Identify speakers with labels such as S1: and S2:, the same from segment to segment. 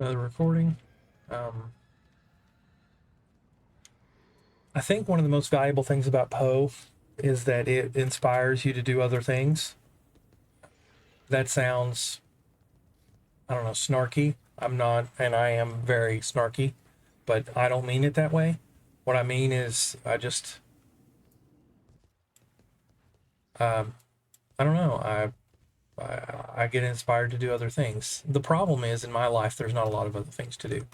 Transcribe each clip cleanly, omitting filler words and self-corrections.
S1: Another recording. Um, I think one of the most valuable things about Poe is that it inspires you to do other things. That sounds, I don't know, snarky. I'm not, and I am very snarky, but I don't mean it that way. What I mean is, um, I don't know. I get inspired to do other things. The problem is, in my life, there's not a lot of other things to do.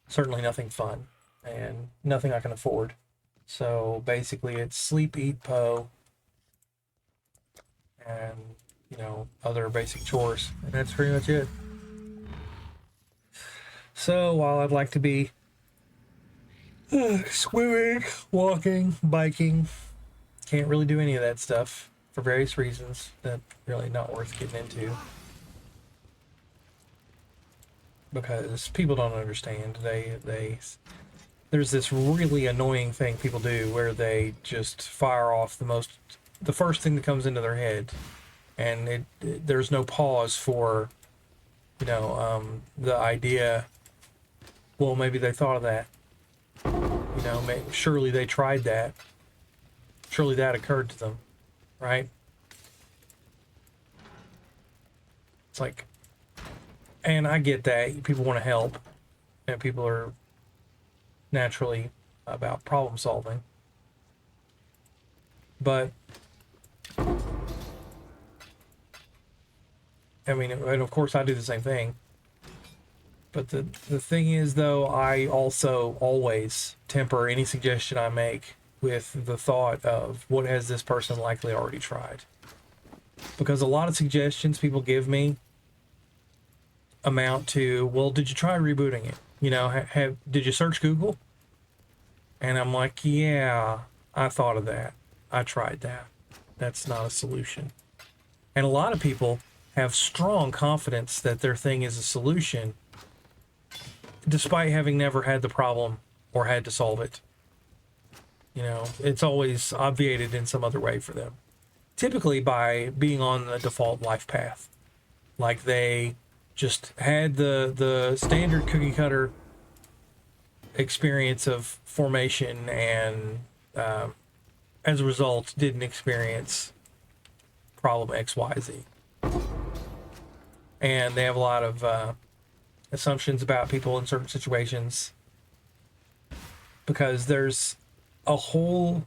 S1: Certainly nothing fun, and nothing I can afford. So basically, it's sleep, eat, Poe, and other basic chores, and that's pretty much it. So while I'd like to be swimming, walking, biking, can't really do any of that stuff for various reasons that really not worth getting into, because people don't understand. They there's this really annoying thing people do where they just fire off the first thing that comes into their head, and there's no pause for the idea. Well, maybe they thought of that. Surely they tried that. Surely that occurred to them, right? It's like, and I get that people want to help, and people are naturally about problem solving, but I mean, and of course I do the same thing. But the thing is, though, I also always temper any suggestion I make with the thought of what has this person likely already tried. Because a lot of suggestions people give me amount to, well, did you try rebooting it? Did you search Google? And I'm like, yeah, I thought of that. I tried that. That's not a solution. And a lot of people have strong confidence that their thing is a solution, despite having never had the problem or had to solve it. It's always obviated in some other way for them. Typically by being on the default life path. Like they just had the standard cookie cutter experience of formation, and as a result didn't experience problem XYZ. And they have a lot of assumptions about people in certain situations, because there's a whole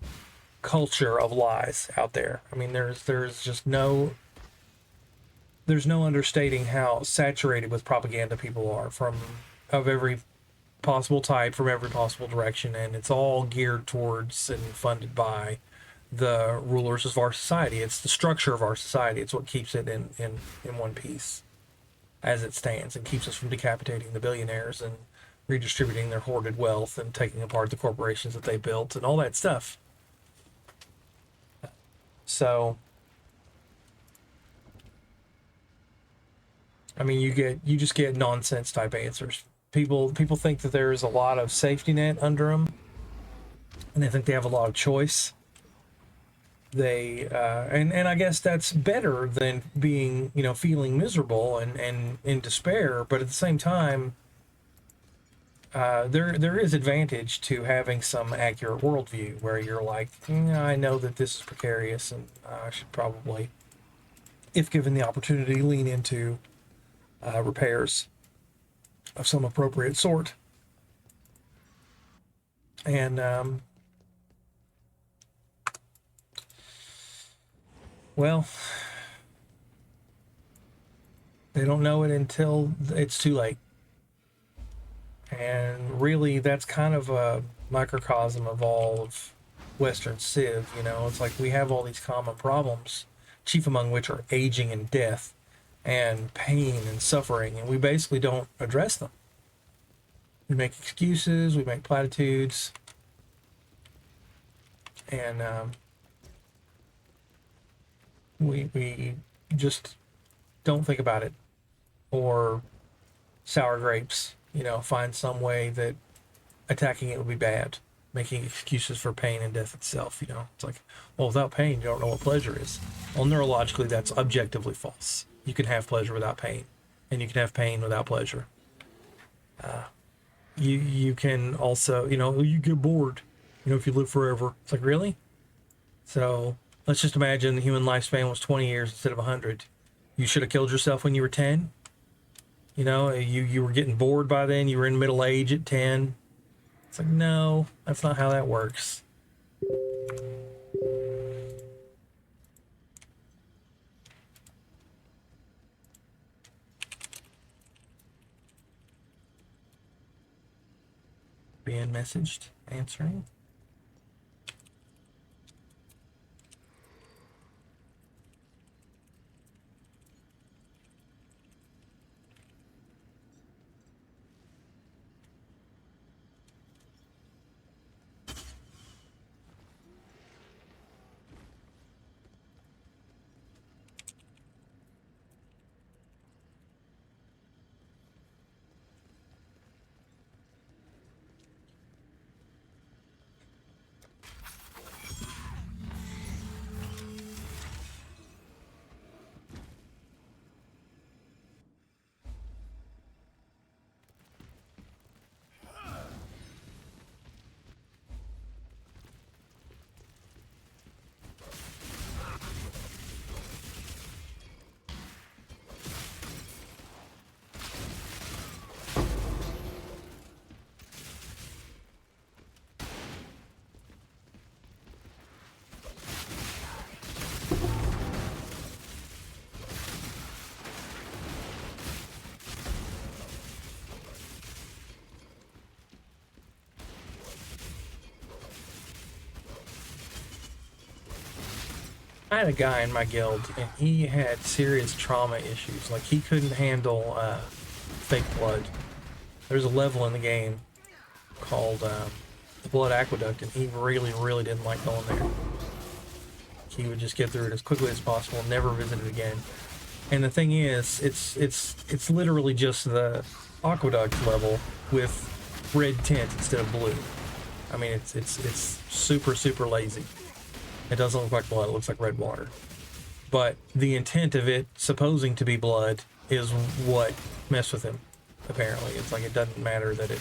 S1: culture of lies out there. I mean, there's no understating how saturated with propaganda people are, of every possible type, from every possible direction, and it's all geared towards and funded by the rulers of our society. It's the structure of our society. It's what keeps it in one piece as it stands, and keeps us from decapitating the billionaires and redistributing their hoarded wealth and taking apart the corporations that they built and all that stuff. So, I mean, you just get nonsense type answers. People think that there is a lot of safety net under them, and they think they have a lot of choice. They and I guess that's better than being feeling miserable and in despair. But at the same time, there is advantage to having some accurate worldview where you're like, I know that this is precarious, and I should probably, if given the opportunity, lean into repairs of some appropriate sort. And well, they don't know it until it's too late. And really, that's kind of a microcosm of all of Western Civ. It's like we have all these common problems, chief among which are aging and death and pain and suffering, and we basically don't address them. We make excuses, we make platitudes, and we just don't think about it. Or sour grapes, find some way that attacking it would be bad, making excuses for pain and death itself. It's like, well, without pain, you don't know what pleasure is. Well, neurologically, that's objectively false. You can have pleasure without pain, and you can have pain without pleasure. You can also, you get bored, if you live forever. It's like, really? So let's just imagine the human lifespan was 20 years instead of 100. You should have killed yourself when you were 10. You were getting bored by then. You were in middle age at 10. It's like, no, that's not how that works. Being messaged, answering. I had a guy in my guild, and he had serious trauma issues. Like, he couldn't handle fake blood. There's a level in the game called the Blood Aqueduct, and he really, really didn't like going there. He would just get through it as quickly as possible, never visit it again. And the thing is, it's literally just the aqueduct level with red tint instead of blue. I mean, it's super, super lazy. It doesn't look like blood, it looks like red water. But the intent of it, supposing to be blood, is what messed with him, apparently. It's like it doesn't matter that it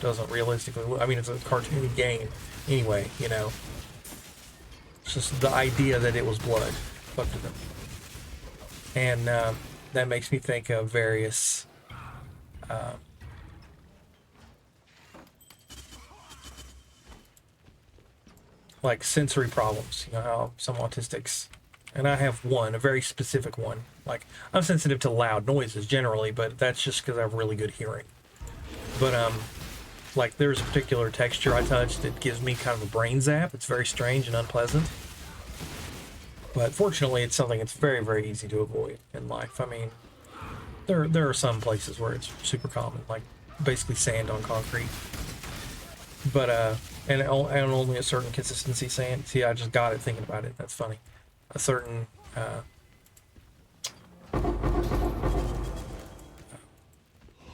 S1: doesn't realistically look. I mean, it's a cartoony game anyway, It's just the idea that it was blood fucked with him. And that makes me think of various like sensory problems. You know how some autistics, and I have one, a very specific one. Like, I'm sensitive to loud noises generally, but that's just because I have really good hearing. But like, there's a particular texture I touch that gives me kind of a brain zap. It's very strange and unpleasant. But fortunately, it's something that's very, very easy to avoid in life. I mean, there are some places where it's super common, like basically sand on concrete. But and only a certain consistency sand. See, I just got it thinking about it. That's funny. A certain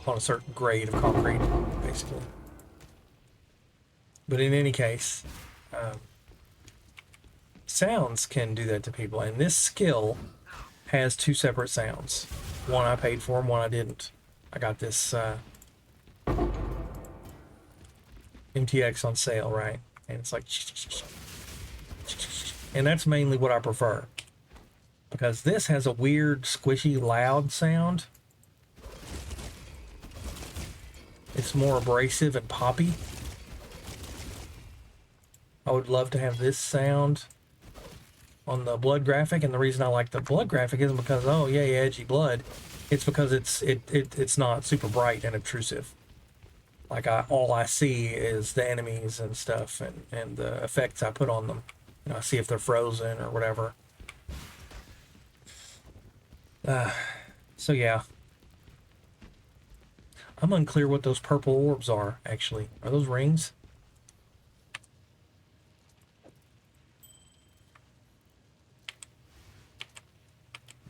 S1: on a certain grade of concrete, basically. But in any case, sounds can do that to people, and this skill has two separate sounds. One I paid for and one I didn't. I got this MTX on sale, right? And it's like, and that's mainly what I prefer, because this has a weird, squishy, loud sound. It's more abrasive and poppy. I would love to have this sound on the blood graphic, and the reason I like the blood graphic isn't because, oh yeah, edgy blood. It's because it's not super bright and obtrusive. Like, all I see is the enemies and stuff, and the effects I put on them. I see if they're frozen or whatever. So yeah. I'm unclear what those purple orbs are, actually. Are those rings?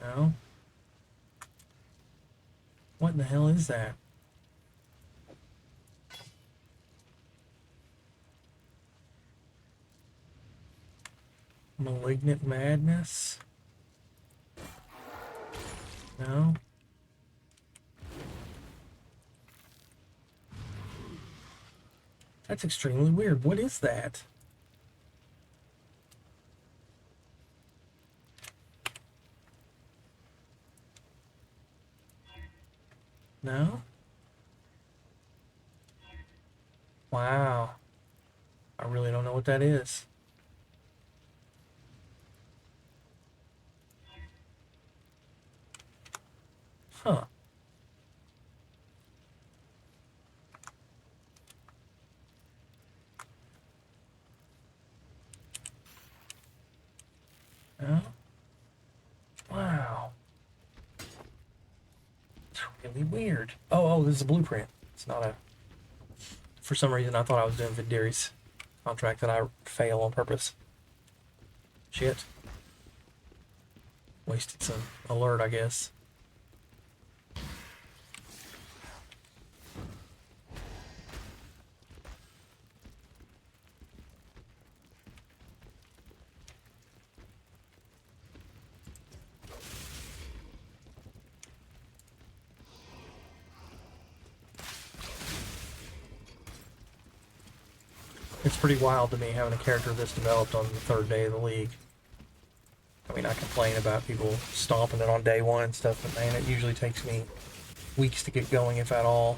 S1: No. What in the hell is that? Malignant madness? No. That's extremely weird. What is that? No? Wow. I really don't know what that is. Huh. No? Wow. It's really weird. Oh, this is a blueprint. It's not a... For some reason, I thought I was doing Vidari's contract that I fail on purpose. Shit. Wasted some alert, I guess. It's pretty wild to me having a character this developed on the third day of the league. I mean, I complain about people stomping it on day one and stuff, but man, it usually takes me weeks to get going, if at all.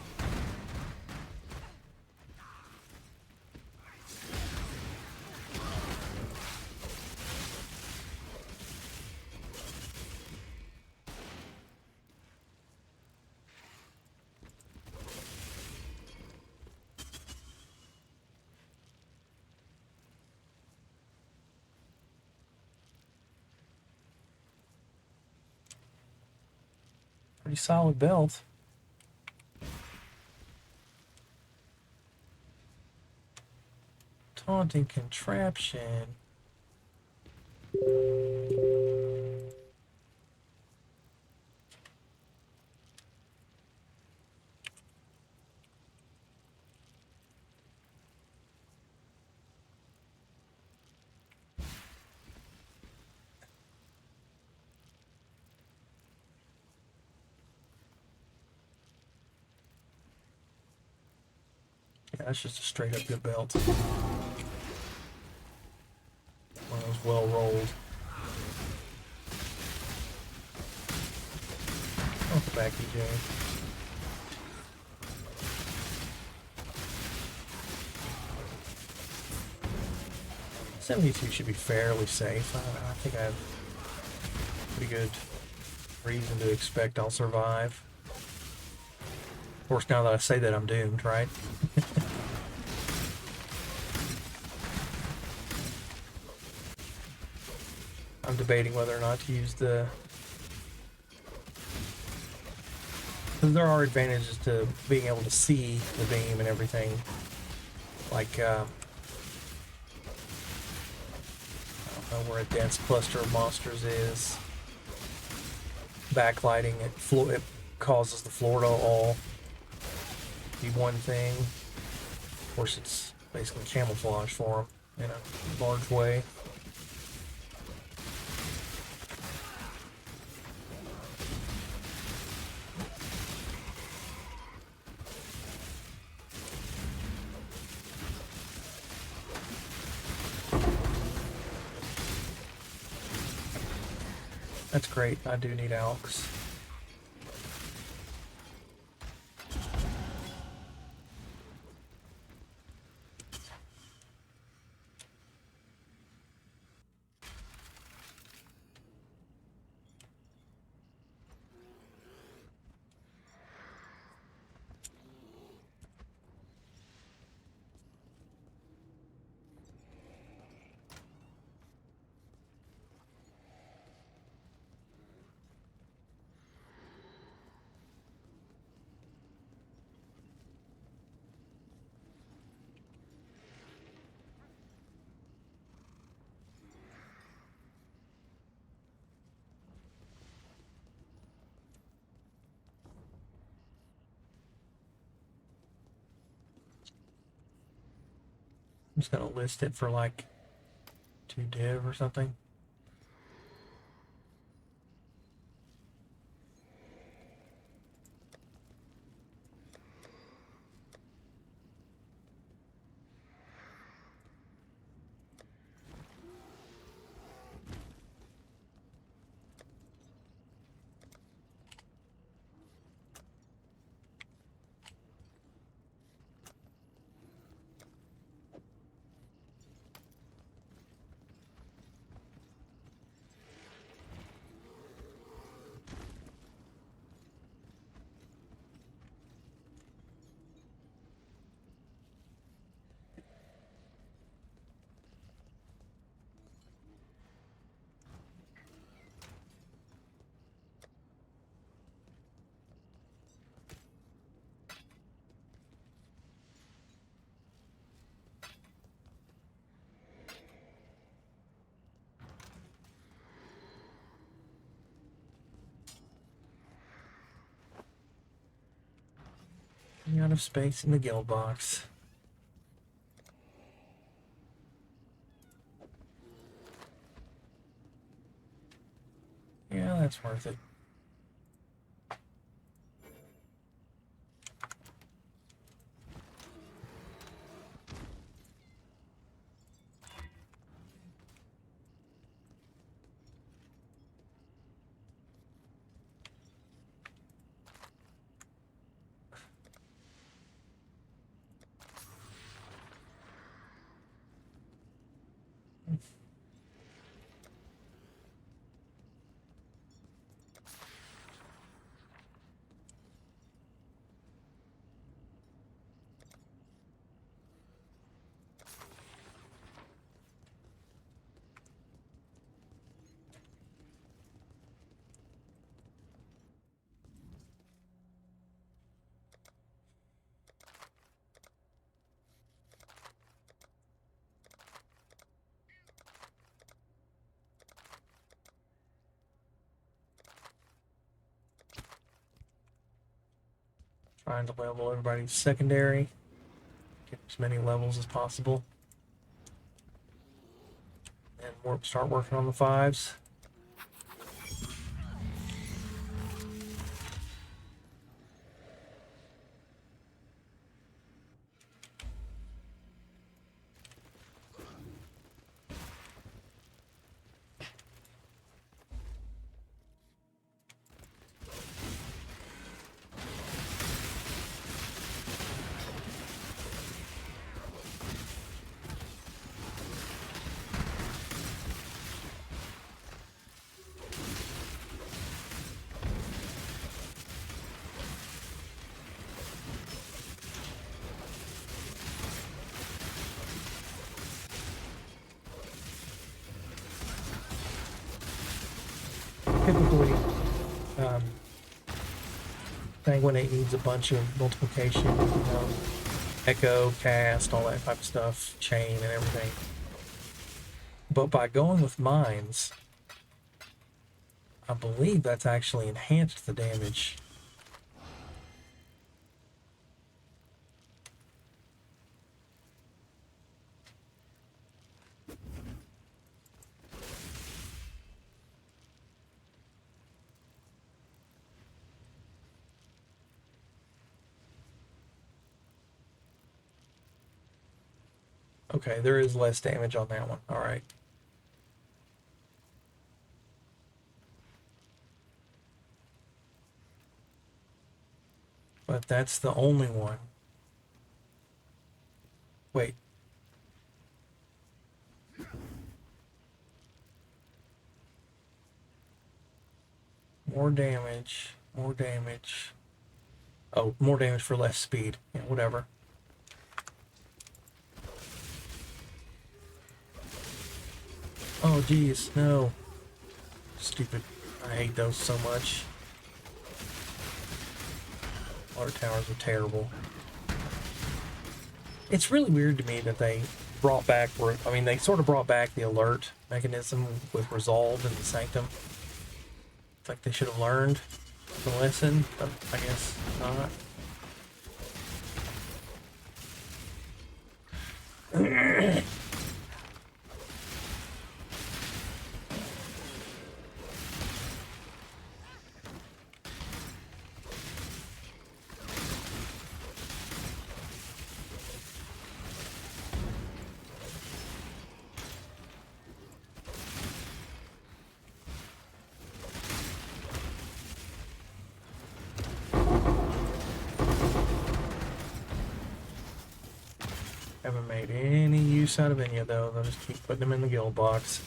S1: Pretty solid belt. Taunting contraption. Yeah, that's just a straight up good belt. One of those well rolled. Off the back, EJ. 72 should be fairly safe. I think I have pretty good reason to expect I'll survive. Of course, now that I say that, I'm doomed, right? I'm debating whether or not to use the... Because there are advantages to being able to see the beam and everything. Like, I don't know where a dense cluster of monsters is. Backlighting, it causes the floor to all be one thing. Of course, it's basically camouflage for them in a large way. That's great. I do need Alks. I'm just gonna list it for like 2 div or something. Running out of space in the guild box. Yeah, that's worth it. Trying to level everybody's secondary. Get as many levels as possible. And start working on the 5s. Typically, Sanguinate needs a bunch of multiplication, echo, cast, all that type of stuff, chain, and everything. But by going with mines, I believe that's actually enhanced the damage. Okay, there is less damage on that one. All right. But that's the only one. Wait. More damage. More damage. Oh, more damage for less speed. Yeah, whatever. Oh, geez. No. Stupid. I hate those so much. Water towers are terrible. It's really weird to me that they brought back, I mean, they sort of brought back the alert mechanism with Resolve and the Sanctum. It's like they should have learned the lesson, but I guess not. Haven't made any use out of any of those. I'll just keep putting them in the guild box.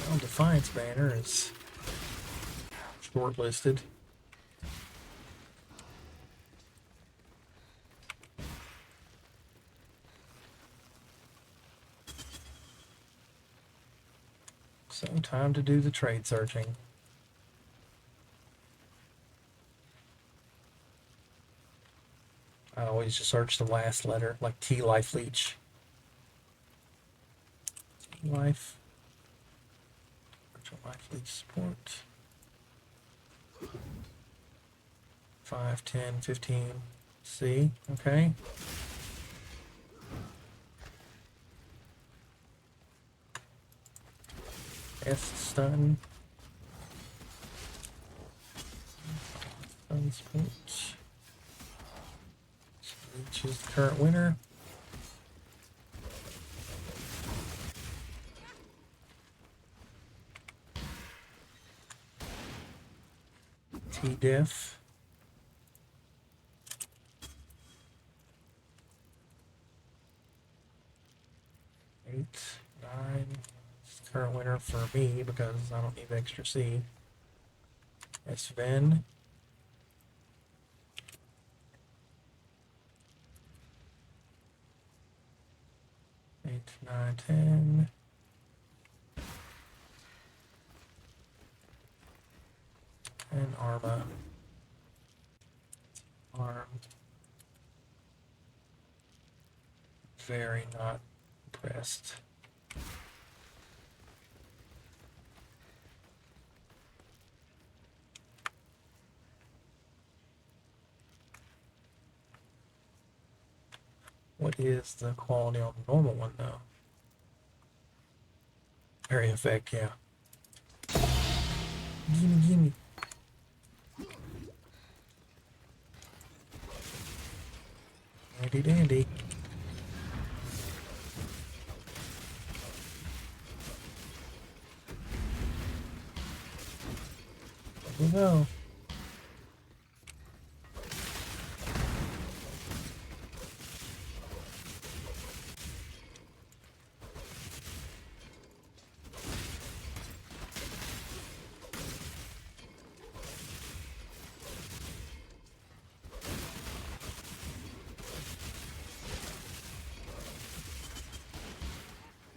S1: Well, Defiance banner is shortlisted. So time to do the trade searching. I always just search the last letter, like T Life Leech. Life. Virtual life lead support. 5, 10, 15. C. Okay. S stun. Stun support. Choose the current winner. T-diff. Eight, 9. It's the current winner for me because I don't need the extra C. Sven. 8, 9, 10. And Arma. Armed. Very not impressed. What is the quality on the normal one, though? Area effect, yeah. Gimme, gimme. Dandy dandy. There we go.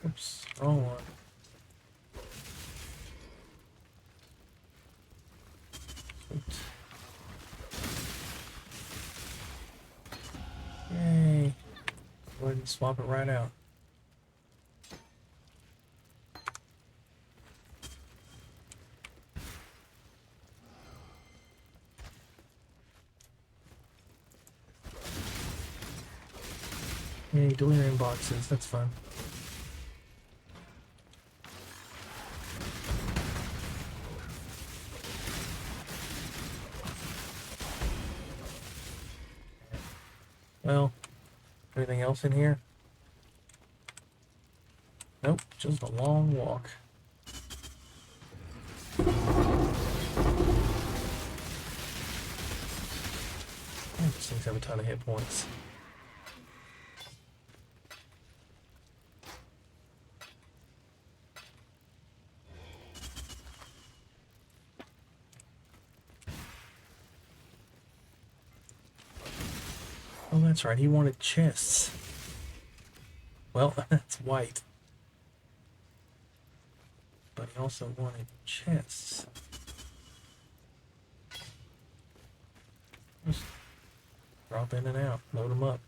S1: Oops, wrong one. Oops. Yay. Go ahead and swap it right out. Yay, delirium boxes, that's fun. Well, anything else in here? Nope, just a long walk. These things have a ton of hit points. Oh, that's right, he wanted chests. Well, that's white. But he also wanted chests. Just drop in and out, load them up.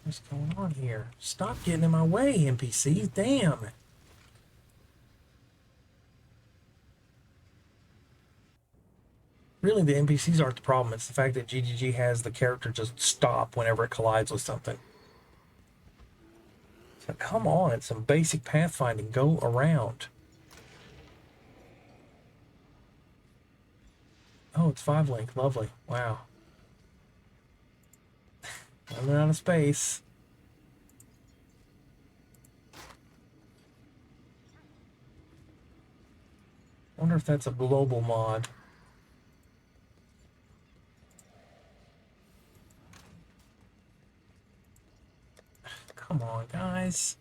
S1: What's going on here? Stop getting in my way, NPCs. Damn. Really, the NPCs aren't the problem. It's the fact that GGG has the character just stop whenever it collides with something. So come on, it's some basic pathfinding. Go around. Oh, it's 5-link. Lovely. Wow. Running out of space. Wonder if that's a global mod. Come on, guys.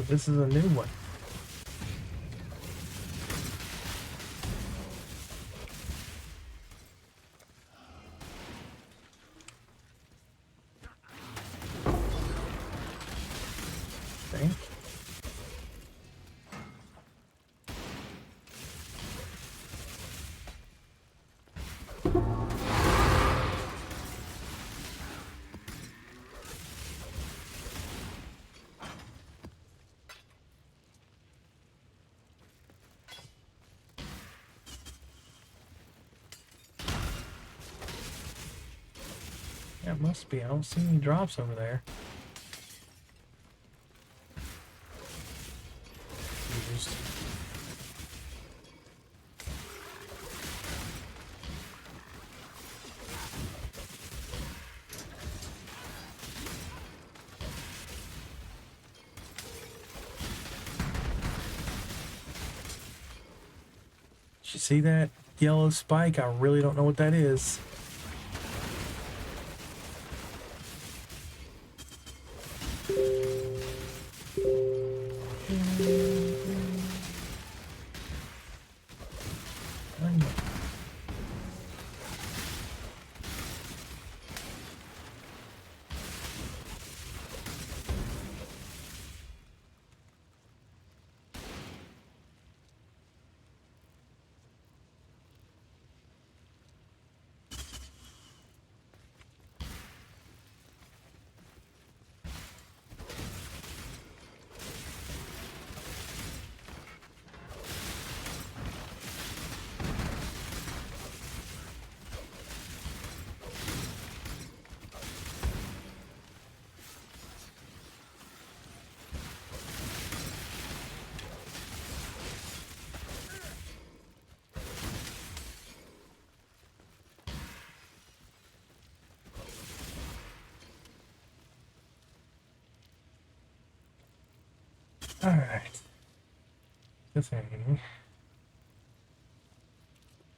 S1: this is a new one. Okay. Yeah, it must be. I don't see any drops over there. Used. Did you see that yellow spike? I really don't know what that is. Alright. The thing.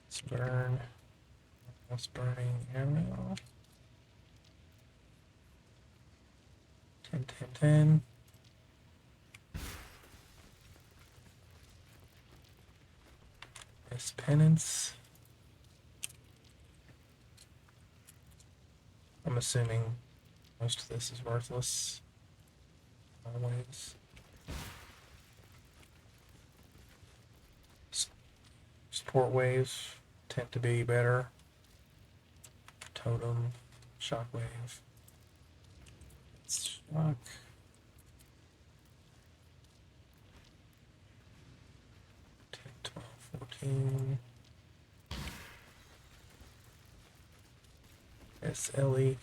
S1: Let's burn. What's burning arrow? 10, 10, 10. This penance. I'm assuming most of this is worthless. Always. Support waves tend to be better. Totem, shockwave. Shock. Ten, 12, 14. SLE.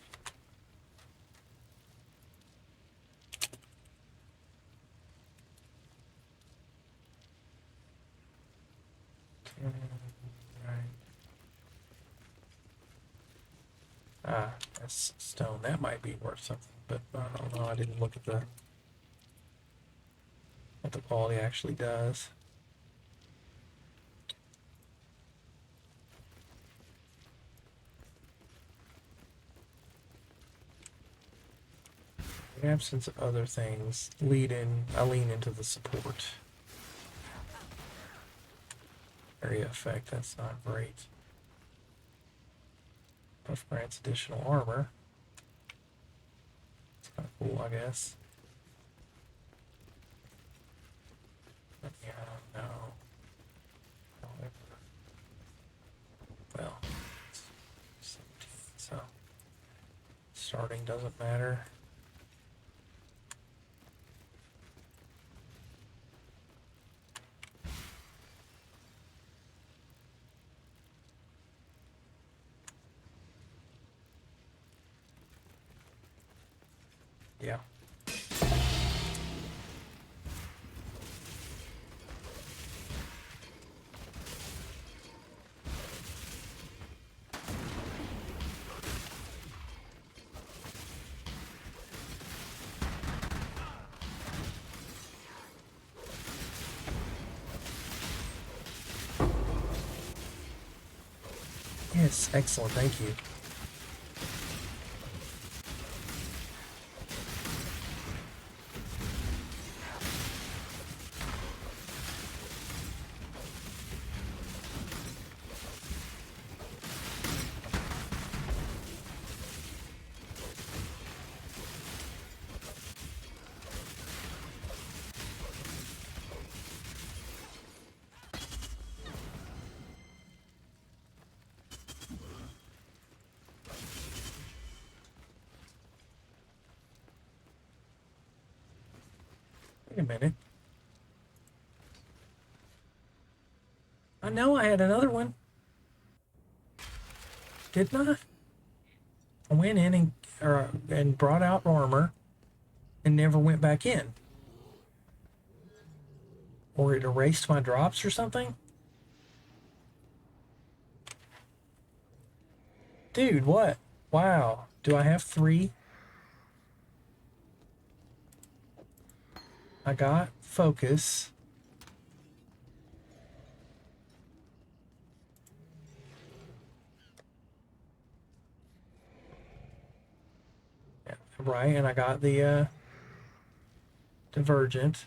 S1: Right. Ah, that's stone. That might be worth something, but I don't know. I didn't look at the what the quality actually does. In the absence of other things, I lean into the support. Area effect, that's not great. Buff grants additional armor. It's kind of cool, I guess. But yeah, I don't know. However, well, it's 17, so starting doesn't matter. Yeah. Yes, excellent, thank you. Wait a minute. I know I had another one. Didn't I? I went in and brought out armor and never went back in. Or it erased my drops or something? Dude, what? Wow. Do I have 3? I got focus. Yeah, right, and I got the divergent.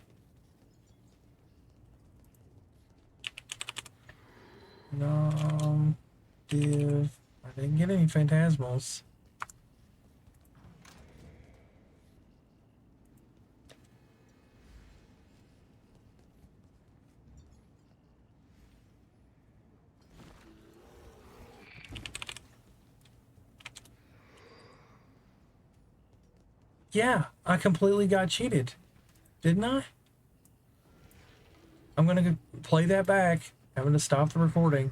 S1: Div. I didn't get any phantasmals. Yeah, I completely got cheated. Didn't I? I'm gonna play that back. I'm gonna stop the recording.